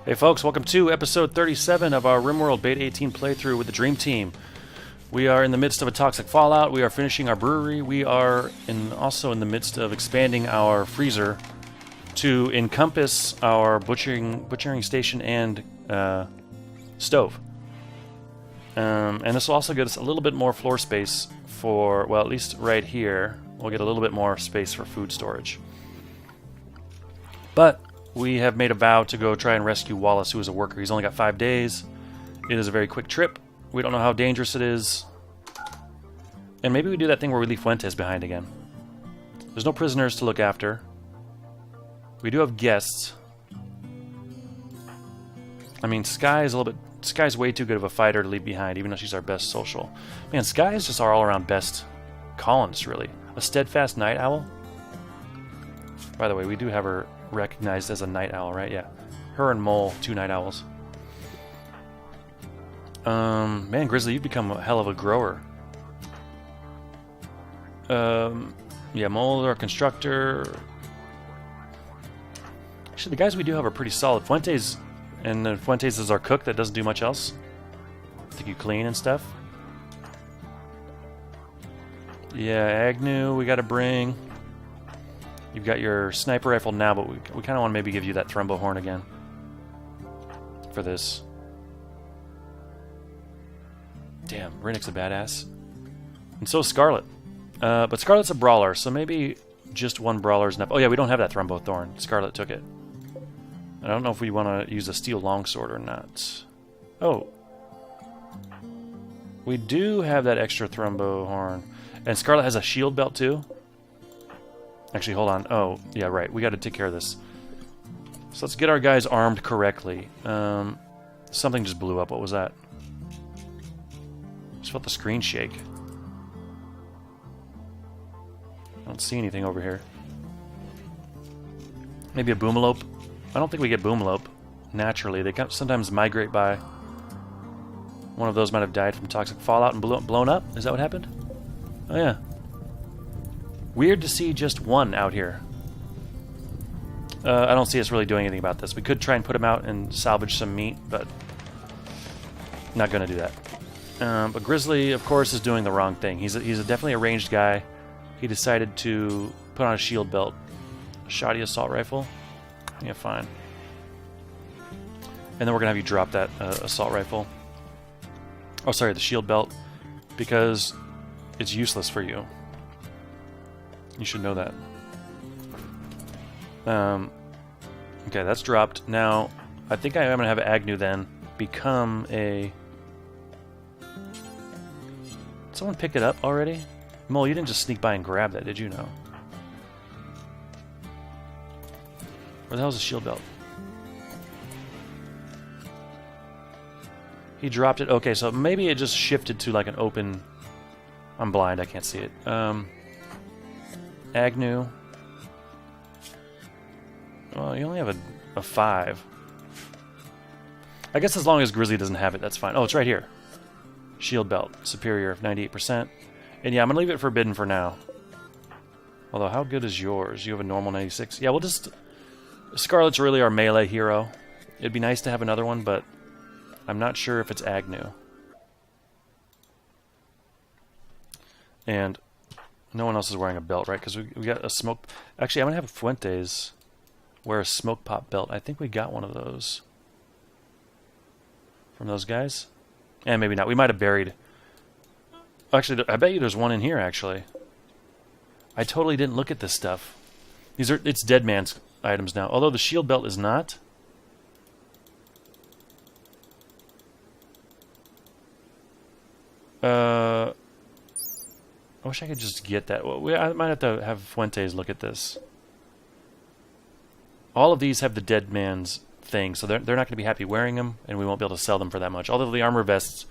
Hey folks, welcome to episode 37 of our Rimworld Beta 18 playthrough with the Dream Team. We are in the midst of a toxic fallout, we are finishing our brewery, we are also in the midst of expanding our freezer to encompass our butchering station and stove. And this will also get us a little bit more floor space for, well, at least right here, we'll get a little bit more space for food storage. But we have made a vow to go try and rescue Wallace, who is a worker. He's only got 5 days. It is a very quick trip. We don't know how dangerous it is. And maybe we do that thing where we leave Fuentes behind again. There's no prisoners to look after. We do have guests. I mean, Sky's way too good of a fighter to leave behind, even though she's our best social. Man, Sky is just our all-around best colonist, really. A steadfast night owl. By the way, we do have her recognized as a night owl, right? Yeah. Her and Mole, 2 night owls. Man, Grizzly, you've become a hell of a grower. Yeah, Mole, our constructor. Actually, the guys we do have are pretty solid. Fuentes, and then Fuentes is our cook that doesn't do much else. I think you clean and stuff. Yeah, Agnew, we gotta bring. You've got your sniper rifle now, but we kind of want to maybe give you that thrumbo horn again for this. Damn, Rinnick's a badass. And so is Scarlet. But Scarlet's a brawler, so maybe just one brawler is enough. Oh yeah, we don't have that thrumbo thorn. Scarlet took it. I don't know if we want to use a steel longsword or not. Oh. We do have that extra thrumbo horn. And Scarlet has a shield belt too. Actually, hold on. Oh, yeah, right. We got to take care of this. So let's get our guys armed correctly. Something just blew up. What was that? Just felt the screen shake. I don't see anything over here. Maybe a boomalope? I don't think we get boomalope naturally. They sometimes migrate by. One of those might have died from toxic fallout and blown up. Is that what happened? Oh, yeah. Weird to see just one out here. I don't see us really doing anything about this. We could try and put him out and salvage some meat, but not going to do that. But Grizzly, of course, is doing the wrong thing. He's definitely a ranged guy. He decided to put on a shield belt. A shoddy assault rifle? Yeah, fine. And then we're going to have you drop that assault rifle. Oh, sorry, the shield belt. Because it's useless for you. You should know that. Okay, that's dropped. Now, I think I'm going to have Agnew then become a... Did someone pick it up already? Mole, you didn't just sneak by and grab that, did you? No. Where the hell is the shield belt? He dropped it. Okay, so maybe it just shifted to like an open... I'm blind, I can't see it. Agnew. Well, you only have a 5. I guess as long as Grizzly doesn't have it, that's fine. Oh, it's right here. Shield belt. Superior, 98%. And yeah, I'm going to leave it forbidden for now. Although, how good is yours? You have a normal 96. Yeah, we'll just... Scarlet's really our melee hero. It'd be nice to have another one, but I'm not sure if it's Agnew. And... no one else is wearing a belt, right? Because we got a smoke... Actually, I'm going to have Fuentes wear a smoke pop belt. I think we got one of those. From those guys? And maybe not. We might have buried... Actually, I bet you there's one in here, actually. I totally didn't look at this stuff. It's dead man's items now. Although the shield belt is not. I wish I could just get that. Well, I might have to have Fuentes look at this. All of these have the dead man's thing, so they're not going to be happy wearing them, and we won't be able to sell them for that much. Although the armor vests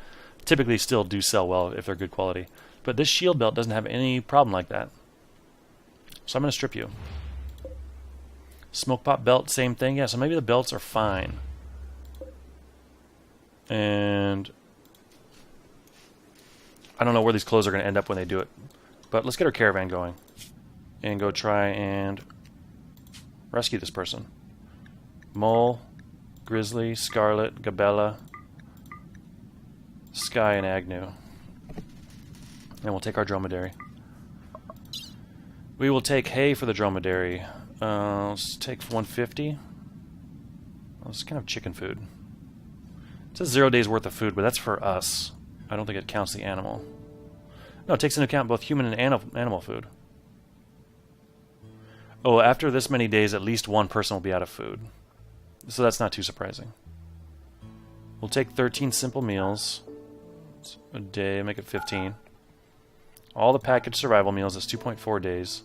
typically still do sell well if they're good quality. But this shield belt doesn't have any problem like that. So I'm going to strip you. Smoke pop belt, same thing. Yeah, so maybe the belts are fine. And... I don't know where these clothes are going to end up when they do it. But let's get our caravan going. And go try and rescue this person. Mole, Grizzly, Scarlet, Gabella, Sky, and Agnew. And we'll take our dromedary. We will take hay for the dromedary. Let's take 150. It's kind of chicken food. It says 0 days worth of food, but that's for us. I don't think it counts the animal. No, it takes into account both human and animal food. Oh, after this many days, at least one person will be out of food. So that's not too surprising. We'll take 13 simple meals a day, make it 15. All the packaged survival meals is 2.4 days.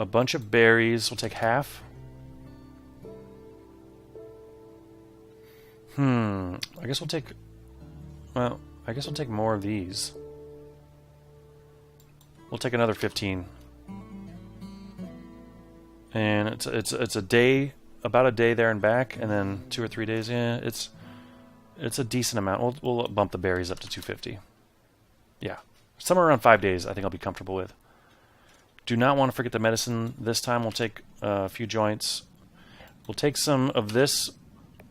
A bunch of berries, we'll take half. I guess we'll take... Well, I guess we'll take more of these. We'll take another 15. And it's a day, about a day there and back, and then 2 or 3 days. Yeah, it's a decent amount. We'll bump the berries up to 250. Yeah, somewhere around 5 days I think I'll be comfortable with. Do not want to forget the medicine this time. We'll take a few joints. We'll take some of this,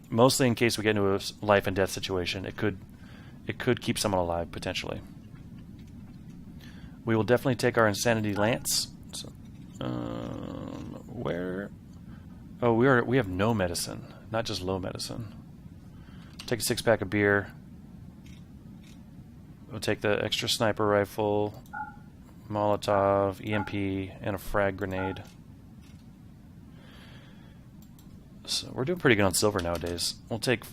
mostly in case we get into a life and death situation. It could keep someone alive, potentially. We will definitely take our insanity lance. So, where? Oh, we have no medicine, not just low medicine. Take a 6-pack of beer. We'll take the extra sniper rifle, Molotov, EMP, and a frag grenade. So we're doing pretty good on silver nowadays. We'll take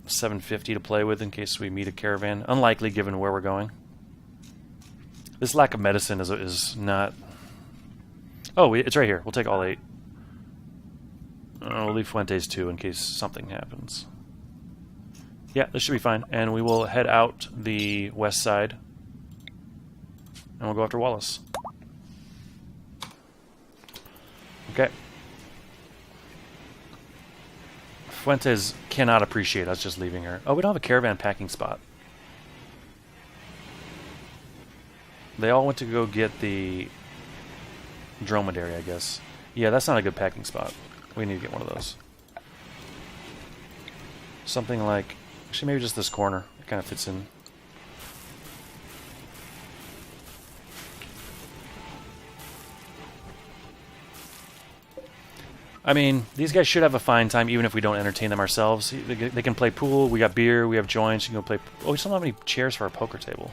750 to play with in case we meet a caravan. Unlikely given where we're going. This lack of medicine is not... Oh, it's right here. We'll take all 8. We'll leave Fuentes 2 in case something happens. Yeah, this should be fine. And we will head out the west side. And we'll go after Wallace. Okay. Fuentes cannot appreciate us just leaving her. Oh, we don't have a caravan packing spot. They all went to go get the dromedary, I guess. Yeah, that's not a good packing spot. We need to get one of those. Something like... Actually, maybe just this corner. It kind of fits in. I mean, these guys should have a fine time even if we don't entertain them ourselves. They can play pool. We got beer. We have joints. You can go play... Oh, we still don't have any chairs for our poker table.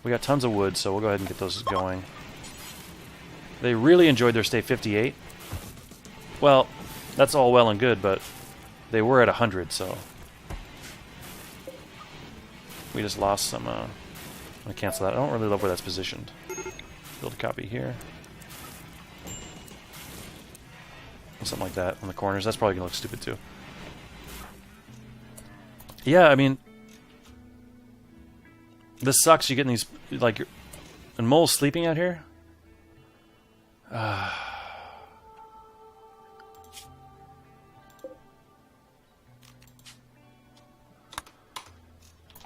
We got tons of wood, so we'll go ahead and get those going. They really enjoyed their stay 58. Well, that's all well and good, but they were at 100, so... We just lost some... I'm going to cancel that. I don't really love where that's positioned. Build a copy here. Something like that on the corners. That's probably going to look stupid, too. Yeah, I mean... This sucks. You get in these... Like, and moles sleeping out here?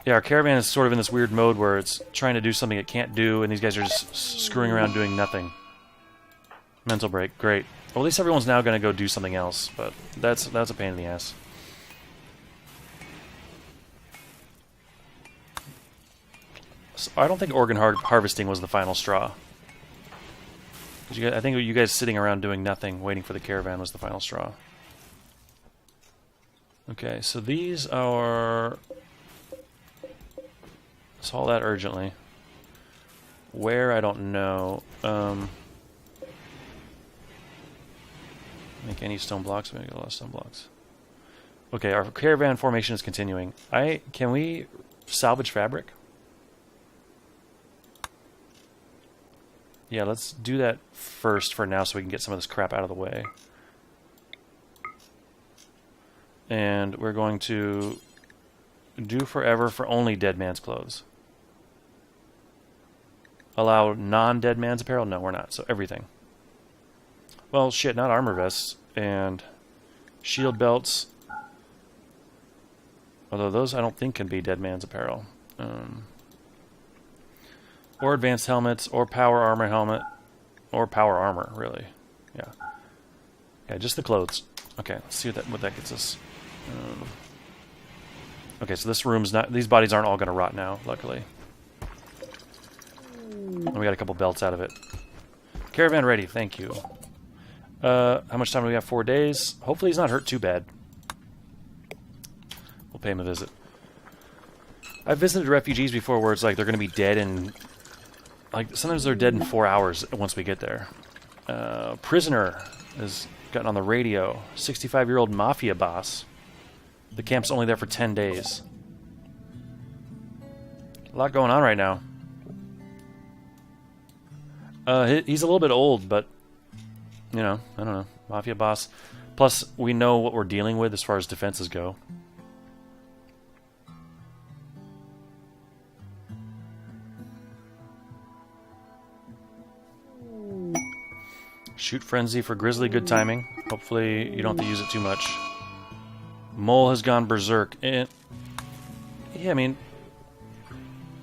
Yeah, our caravan is sort of in this weird mode where it's trying to do something it can't do, and these guys are just screwing around doing nothing. Mental break. Great. Well, at least everyone's now going to go do something else, but that's a pain in the ass. So I don't think organ harvesting was the final straw. I think you guys sitting around doing nothing, waiting for the caravan, was the final straw. Okay, so these are... Solve that urgently. Where, I don't know. Make any stone blocks? Maybe a lot of stone blocks. Okay, our caravan formation is continuing. Can we salvage fabric? Yeah, let's do that first for now so we can get some of this crap out of the way. And we're going to do forever for only dead man's clothes. Allow non-dead man's apparel? No, we're not. So everything. Well, shit, not armor vests and shield belts. Although those I don't think can be dead man's apparel. Or advanced helmets, or power armor helmet, or power armor, really. Yeah. Yeah, just the clothes. Okay, let's see what that gets us. Okay, so this room's not... These bodies aren't all going to rot now, luckily. And we got a couple belts out of it. Caravan ready, thank you. How much time do we have? 4 days. Hopefully he's not hurt too bad. We'll pay him a visit. I've visited refugees before where it's like they're going to be dead in... Like, sometimes they're dead in 4 hours once we get there. Prisoner has gotten on the radio. 65-year-old mafia boss. The camp's only there for 10 days. A lot going on right now. He's a little bit old, but, you know, I don't know. Mafia boss. Plus, we know what we're dealing with as far as defenses go. Shoot Frenzy for Grizzly, good timing. Hopefully you don't have to use it too much. Mole has gone berserk. Yeah, I mean,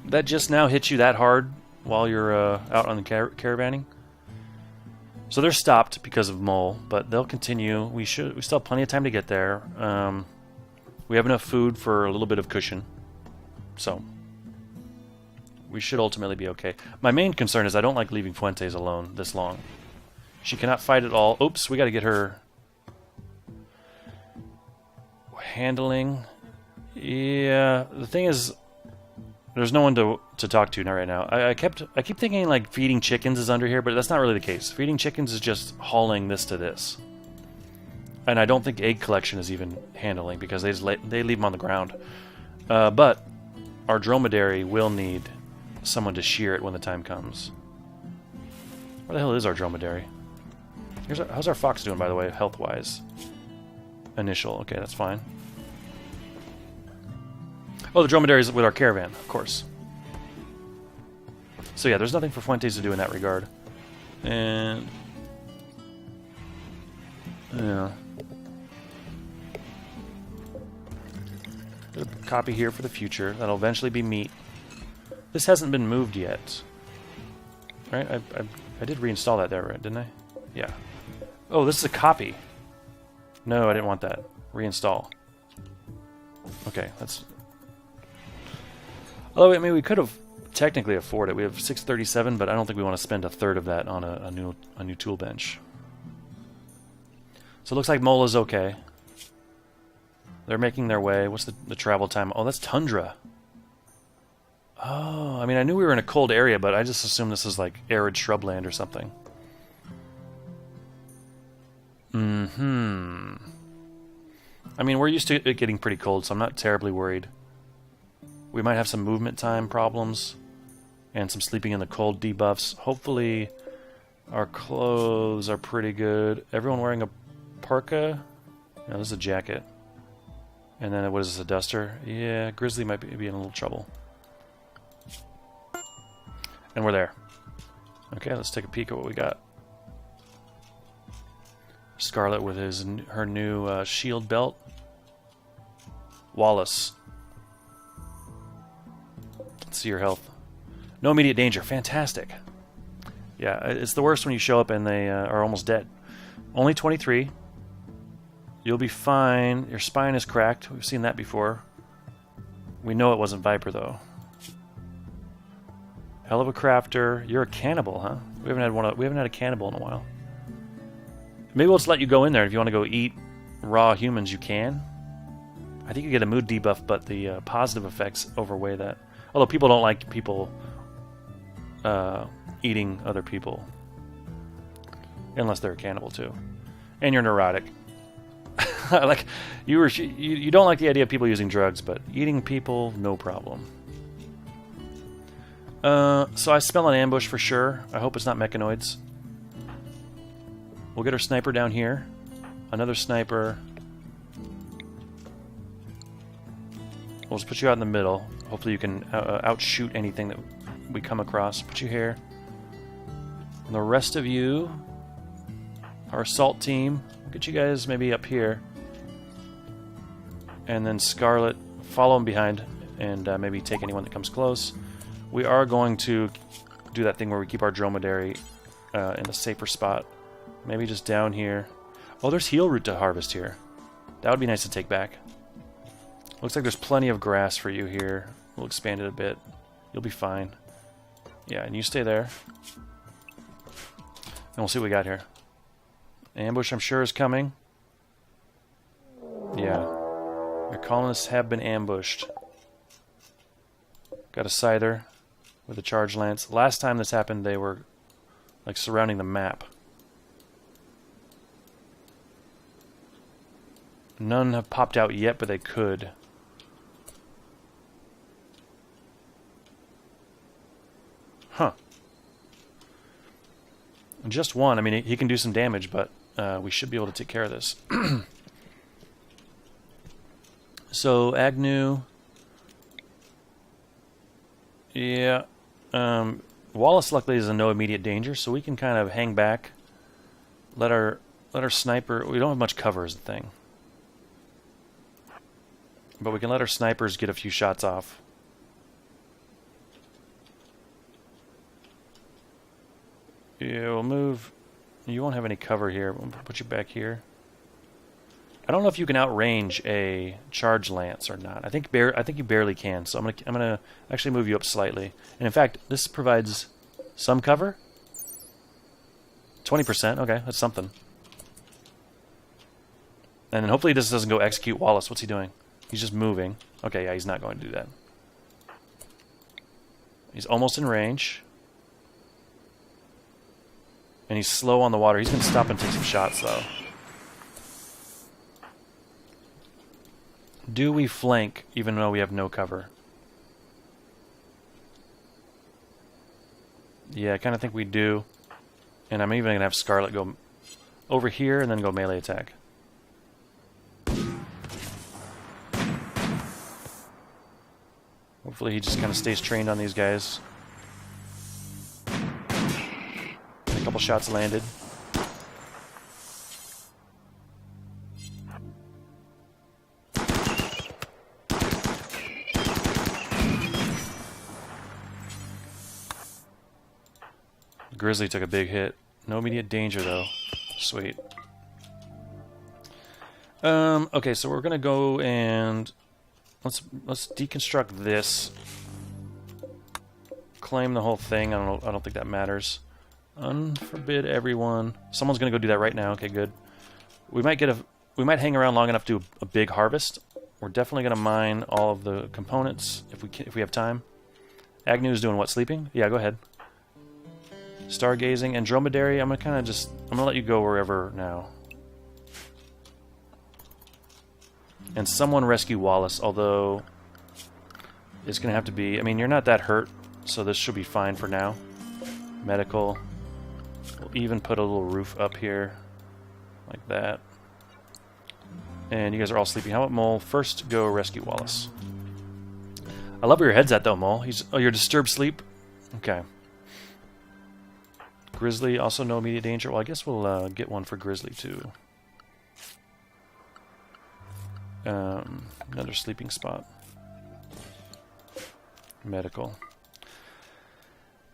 that just now hits you that hard while you're out on the caravanning. So they're stopped because of Mole, but they'll continue. We still have plenty of time to get there. We have enough food for a little bit of cushion. So we should ultimately be okay. My main concern is I don't like leaving Fuentes alone this long. She cannot fight at all. Oops, we got to get her handling. Yeah, the thing is, there's no one to talk to right now. I keep thinking like feeding chickens is under here, but that's not really the case. Feeding chickens is just hauling this to this, and I don't think egg collection is even handling because they leave them on the ground. But our dromedary will need someone to shear it when the time comes. Where the hell is our dromedary? How's our fox doing, by the way, health-wise? Initial. Okay, that's fine. Oh, the dromedary is with our caravan, of course. So yeah, there's nothing for Fuentes to do in that regard. And... yeah. Got a copy here for the future. That'll eventually be meat. This hasn't been moved yet. Right? I did reinstall that there, right? Didn't I? Yeah. Oh, this is a copy. No, I didn't want that. Reinstall. Okay, that's... Although, I mean, we could have technically afford it. We have 637, but I don't think we want to spend a third of that on a new tool bench. So it looks like Mola's okay. They're making their way. What's the travel time? Oh, that's tundra. Oh, I mean, I knew we were in a cold area, but I just assumed this is like arid shrubland or something. I mean, we're used to it getting pretty cold, so I'm not terribly worried. We might have some movement time problems and some sleeping in the cold debuffs. Hopefully our clothes are pretty good. Everyone wearing a parka? No, this is a jacket. And then what is this, a duster? Yeah, Grizzly might be in a little trouble. And we're there. Okay, let's take a peek at what we got. Scarlet with her new shield belt. Wallace. Let's see your health. No immediate danger. Fantastic. Yeah, it's the worst when you show up and they are almost dead. Only 23. You'll be fine. Your spine is cracked. We've seen that before. We know it wasn't Viper, though. Hell of a crafter. You're a cannibal, huh? We haven't had a cannibal in a while. Maybe we'll just let you go in there. If you want to go eat raw humans, you can. I think you get a mood debuff, but the positive effects overweigh that. Although people don't like people eating other people. Unless they're a cannibal, too. And you're neurotic. Like, you don't like the idea of people using drugs, but eating people, no problem. So I smell an ambush for sure. I hope it's not mechanoids. We'll get our sniper down here. Another sniper. We'll just put you out in the middle. Hopefully you can outshoot anything that we come across. Put you here. And the rest of you, our assault team, we'll get you guys maybe up here. And then Scarlet, follow them behind and maybe take anyone that comes close. We are going to do that thing where we keep our dromedary in a safer spot. Maybe just down here. Oh, there's heal root to harvest here. That would be nice to take back. Looks like there's plenty of grass for you here. We'll expand it a bit. You'll be fine. Yeah, and you stay there. And we'll see what we got here. Ambush, I'm sure, is coming. Yeah. Your colonists have been ambushed. Got a scyther with a charge lance. Last time this happened, they were like surrounding the map. None have popped out yet, but they could. Huh. Just one. I mean, he can do some damage, but we should be able to take care of this. So, Agnew. Yeah. Wallace, luckily, is in no immediate danger, so we can kind of hang back. Let our sniper... We don't have much cover, is the thing. But we can let our snipers get a few shots off. Yeah, we'll move. You won't have any cover here. We'll put you back here. I don't know if you can outrange a charge lance or not. I think you barely can. So I'm gonna actually move you up slightly. And in fact, this provides some cover. 20%. Okay, that's something. And then hopefully this doesn't go execute Wallace. What's he doing? He's just moving. Okay, yeah, he's not going to do that. He's almost in range. And he's slow on the water. He's going to stop and take some shots, though. Do we flank, even though we have no cover? Yeah, I kind of think we do. And I'm even going to have Scarlet go over here and then go melee attack. Hopefully he just kind of stays trained on these guys. A couple shots landed. Grizzly took a big hit. No immediate danger though. Sweet. Okay, so we're gonna go and let's deconstruct this. Claim the whole thing. I don't think that matters. Unforbid everyone. Someone's gonna go do that right now. Okay, good. We might hang around long enough to do a big harvest. We're definitely gonna mine all of the components if we have time. Agnew's doing what? Sleeping? Yeah, go ahead. Stargazing and dromedary. I'm gonna let you go wherever now. And someone rescue Wallace, although it's gonna have to be. I mean, you're not that hurt, so this should be fine for now. Medical. We'll even put a little roof up here, like that. And you guys are all sleeping. How about Mole? First, go rescue Wallace. I love where your head's at, though, Mole. You're disturbed sleep. Okay. Grizzly, also no immediate danger. Well, I guess we'll get one for Grizzly, too. Another sleeping spot. Medical.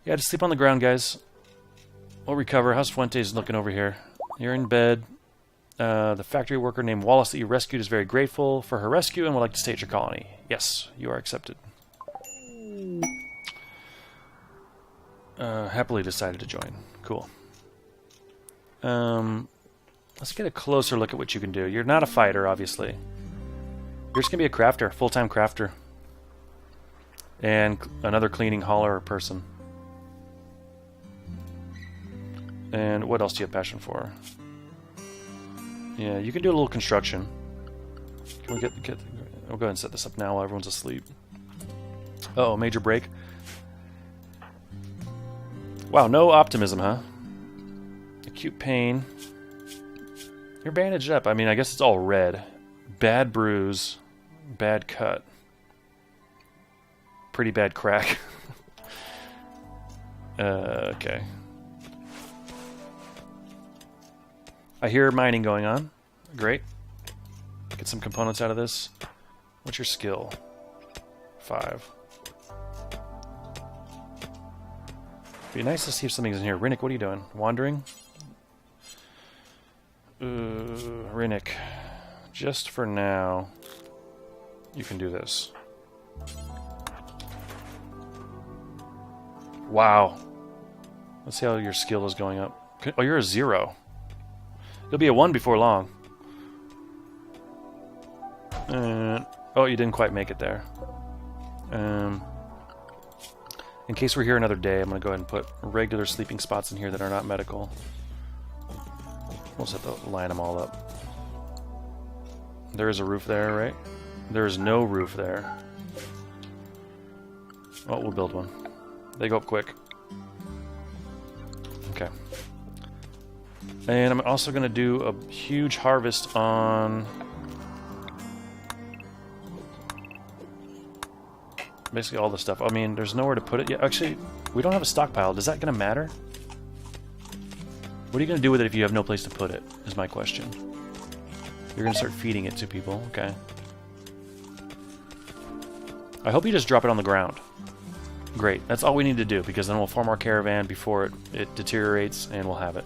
Yeah, just sleep on the ground, guys. We'll recover. How's Fuentes looking over here? You're in bed. The factory worker named Wallace that you rescued is very grateful for her rescue and would like to stay at your colony. Yes, you are accepted. Happily decided to join. Cool. Let's get a closer look at what you can do. You're not a fighter, obviously. You're just going to be a crafter, full-time crafter. And another cleaning hauler person. And what else do you have passion for? Yeah, you can do a little construction. Can we get we'll go ahead and set this up now while everyone's asleep. Uh-oh, major break. Wow, no optimism, huh? Acute pain. You're bandaged up. I mean, I guess it's all red. Bad bruise. Bad cut. Pretty bad crack. Okay. I hear mining going on. Great. Get some components out of this. What's your skill? 5. Be nice to see if something's in here. Rinnick, what are you doing? Wandering? Rinnick, just for now, you can do this. Wow. Let's see how your skill is going up. Oh, you're a 0. You'll be a 1 before long. Oh, you didn't quite make it there. In case we're here another day, I'm going to go ahead and put regular sleeping spots in here that are not medical. We'll just have to line them all up. There is a roof there, right? There is no roof there. Oh, we'll build one. They go up quick. Okay. And I'm also going to do a huge harvest on... basically all the stuff. I mean, there's nowhere to put it yet. Actually, we don't have a stockpile. Is that going to matter? What are you going to do with it if you have no place to put it, is my question. You're going to start feeding it to people. Okay. I hope you just drop it on the ground. Great. That's all we need to do, because then we'll farm our caravan before it deteriorates, and we'll have it.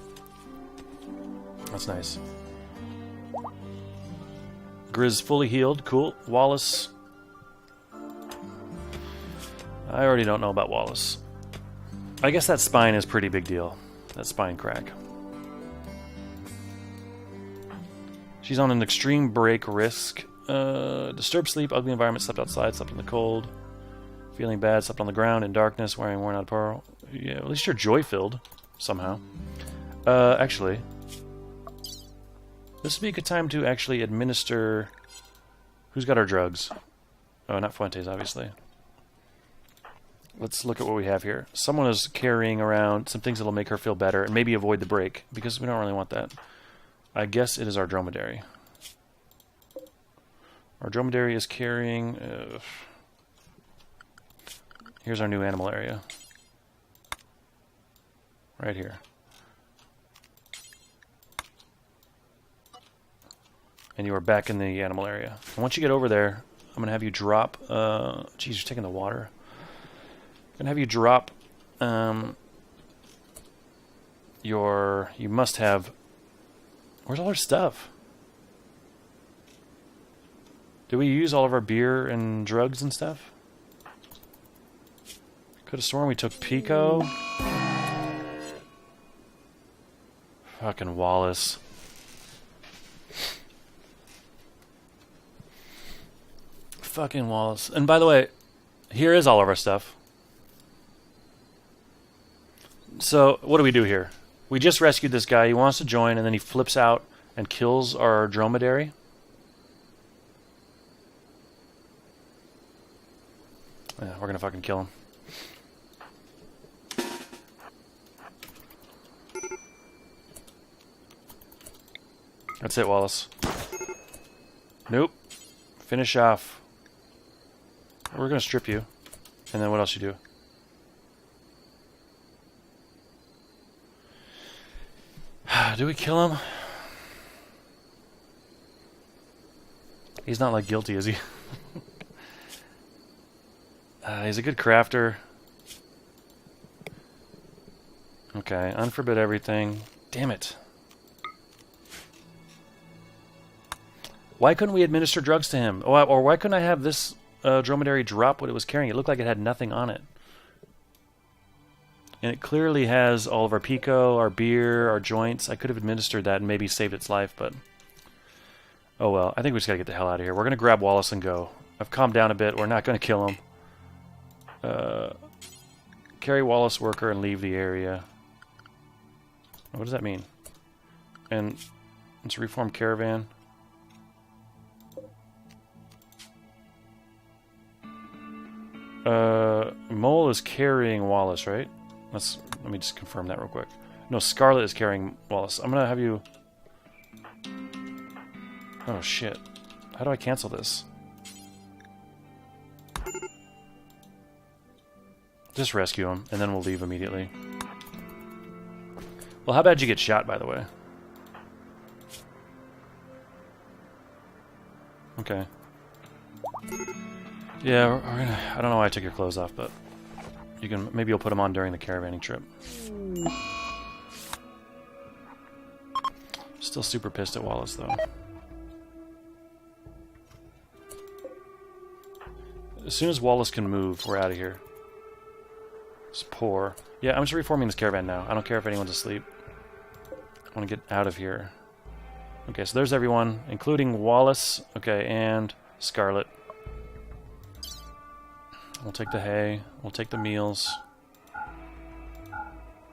That's nice. Grizz fully healed. Cool. Wallace... I already don't know about Wallace. I guess that spine is a pretty big deal. That spine crack. She's on an extreme break risk. Disturbed sleep, ugly environment, slept outside, slept in the cold. Feeling bad, slept on the ground in darkness, wearing worn out apparel. Yeah, at least you're joy-filled, somehow. Actually, this would be a good time to actually administer... Who's got our drugs? Oh, not Fuentes, obviously. Let's look at what we have here. Someone is carrying around some things that will make her feel better and maybe avoid the break, because we don't really want that. I guess it is our dromedary. Our dromedary is carrying... here's our new animal area. Right here. And you are back in the animal area. And once you get over there, I'm going to have you drop... geez, you're taking the water. I'm gonna have you drop your... You must have... Where's all our stuff? Did we use all of our beer and drugs and stuff? Could have sworn we took Pico. Fucking Wallace. Fucking Wallace. And by the way, here is all of our stuff. So, what do we do here? We just rescued this guy. He wants to join, and then he flips out and kills our dromedary. Yeah, we're gonna fucking kill him. That's it, Wallace. Nope. Finish off. We're gonna strip you. And then what else you do? Do we kill him? He's not, like, guilty, is he? He's a good crafter. Okay, unforbid everything. Damn it. Why couldn't we administer drugs to him? Or why couldn't I have this dromedary drop what it was carrying? It looked like it had nothing on it. And it clearly has all of our pico, our beer, our joints. I could have administered that and maybe saved its life, but... Oh well, I think we just gotta get the hell out of here. We're gonna grab Wallace and go. I've calmed down a bit. We're not gonna kill him. Carry Wallace worker and leave the area. What does that mean? And let's reform caravan. Mole is carrying Wallace, right? Let me just confirm that real quick. No, Scarlet is carrying Wallace. I'm gonna have you... Oh shit. How do I cancel this? Just rescue him, and then we'll leave immediately. Well, how bad did you get shot, by the way? Okay. Yeah, we're gonna... I don't know why I took your clothes off, but... You can... Maybe you'll put them on during the caravanning trip. Still super pissed at Wallace, though. As soon as Wallace can move, we're out of here. It's poor. Yeah, I'm just reforming this caravan now. I don't care if anyone's asleep. I want to get out of here. Okay, so there's everyone, including Wallace. Okay, and Scarlet. We'll take the hay. We'll take the meals.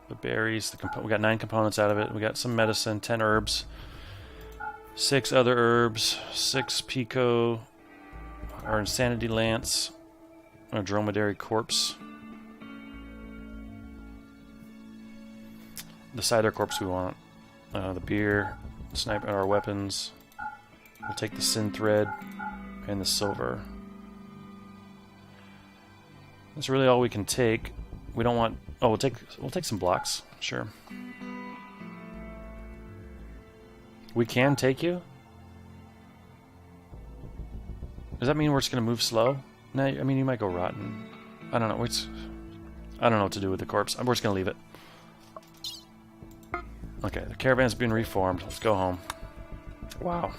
The berries. We got 9 components out of it. We got some medicine, 10 herbs, 6 other herbs, 6 pico, our insanity lance, a dromedary corpse. The cider corpse we want. The beer, sniper, our weapons. We'll take the sin thread and the silver. That's really all we can take. We don't want. Oh, we'll take some blocks. Sure. We can take you? Does that mean we're just gonna move slow? No, I mean you might go rotten. I don't know. I don't know what to do with the corpse. We're just gonna leave it. Okay, the caravan's been reformed. Let's go home. Wow.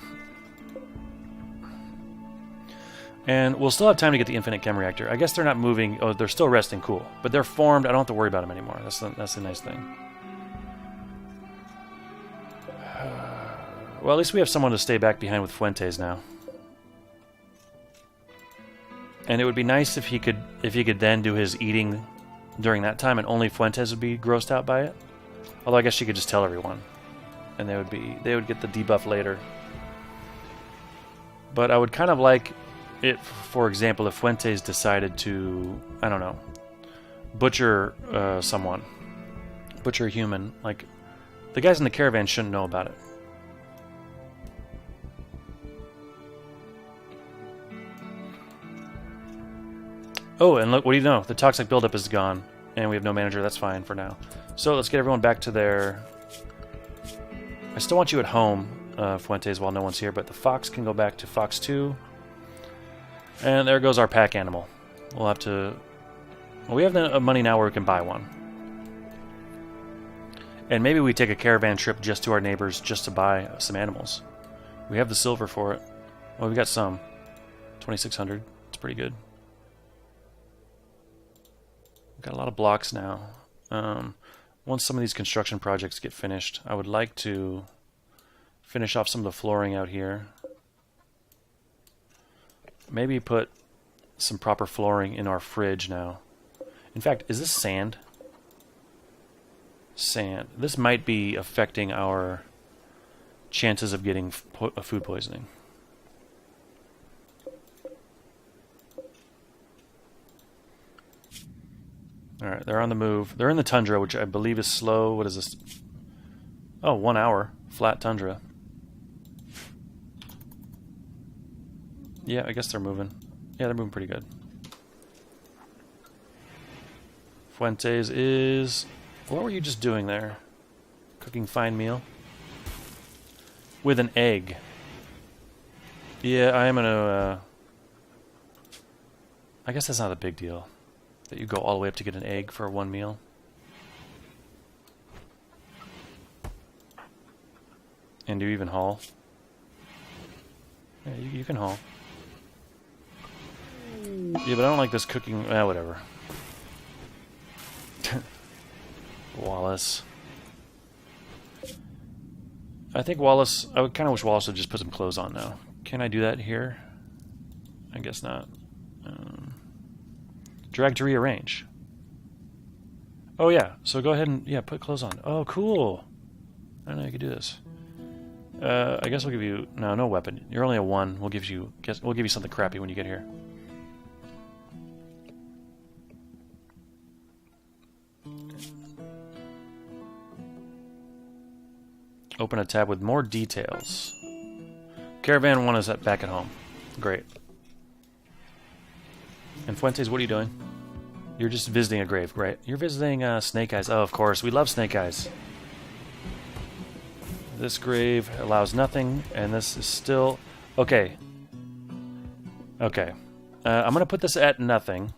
And we'll still have time to get the infinite chem reactor. I guess they're not moving. Oh, they're still resting. Cool. But they're formed. I don't have to worry about them anymore. That's the nice thing. Well, at least we have someone to stay back behind with Fuentes now. And it would be nice if he could then do his eating during that time, and only Fuentes would be grossed out by it. Although I guess she could just tell everyone, and they would get the debuff later. But I would kind of like it, for example, if Fuentes decided to, I don't know, butcher someone, butcher a human. Like, the guys in the caravan shouldn't know about it. Oh, and look, what do you know? The toxic buildup is gone, and we have no manager. That's fine for now. So let's get everyone back to their... I still want you at home, Fuentes, while no one's here, but the fox can go back to Fox 2. And there goes our pack animal. We'll have to... Well, we have the money now where we can buy one. And maybe we take a caravan trip just to our neighbors just to buy some animals. We have the silver for it. Well, we got some. 2,600. It's pretty good. We've got a lot of blocks now. Once some of these construction projects get finished, I would like to finish off some of the flooring out here. Maybe put some proper flooring in our fridge now. In fact, is this sand? Sand. This might be affecting our chances of getting food poisoning. Alright, they're on the move. They're in the tundra, which I believe is slow. What is this? Oh, 1 hour. Flat tundra. Yeah, I guess they're moving. Yeah, they're moving pretty good. Fuentes is... What were you just doing there? Cooking fine meal? With an egg. Yeah, I am gonna... I guess that's not a big deal. That you go all the way up to get an egg for one meal. And do you even haul? Yeah, you can haul. Yeah, but I don't like this cooking... whatever. Wallace. I think Wallace... I would kind of wish Wallace would just put some clothes on now. Can I do that here? I guess not. Drag to rearrange. Oh yeah, so go ahead and put clothes on. Oh cool. I didn't know you could do this. I guess we'll give you no weapon. You're only a 1. We'll give you something crappy when you get here. Open a tab with more details. Caravan 1 is back at home. Great. And Fuentes, what are you doing? You're just visiting a grave, right? You're visiting Snake Eyes. Oh, of course. We love Snake Eyes. This grave allows nothing, and this is still... Okay. Okay. I'm going to put this at nothing.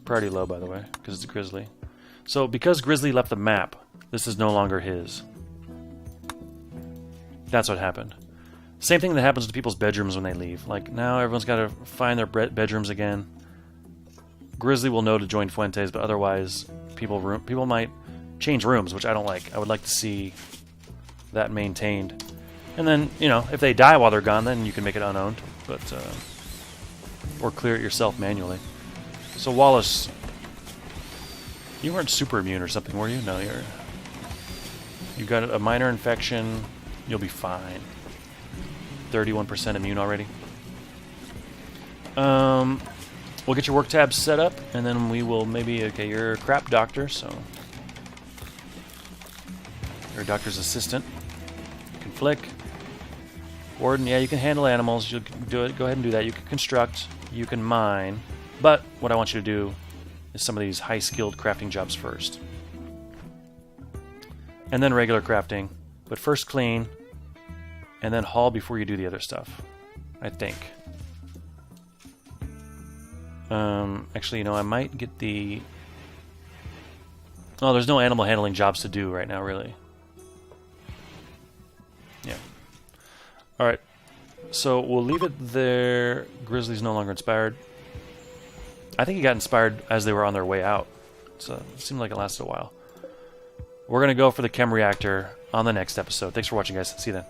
Priority low, by the way, because it's a Grizzly. So, because Grizzly left the map, this is no longer his. That's what happened. Same thing that happens to people's bedrooms when they leave. Like, now everyone's got to find their bedrooms again. Grizzly will know to join Fuentes, but otherwise people might change rooms, which I don't like. I would like to see that maintained. And then, you know, if they die while they're gone, then you can make it unowned, but or clear it yourself manually. So Wallace, you weren't super immune or something, were you? No, you've got a minor infection. You'll be fine. 31% immune already. We'll get your work tabs set up, and then we will maybe... Okay, you're a crap doctor, so... You're a doctor's assistant. You can flick. Warden, yeah, you can handle animals. You'll do it. Go ahead and do that. You can construct. You can mine. But what I want you to do is some of these high-skilled crafting jobs first. And then regular crafting. But first clean, and then haul before you do the other stuff. I think. Actually, you know, I might get the... Oh, there's no animal handling jobs to do right now, really. Yeah. Alright. So, we'll leave it there. Grizzly's no longer inspired. I think he got inspired as they were on their way out. So, it seemed like it lasted a while. We're going to go for the chem reactor on the next episode. Thanks for watching, guys. See you then.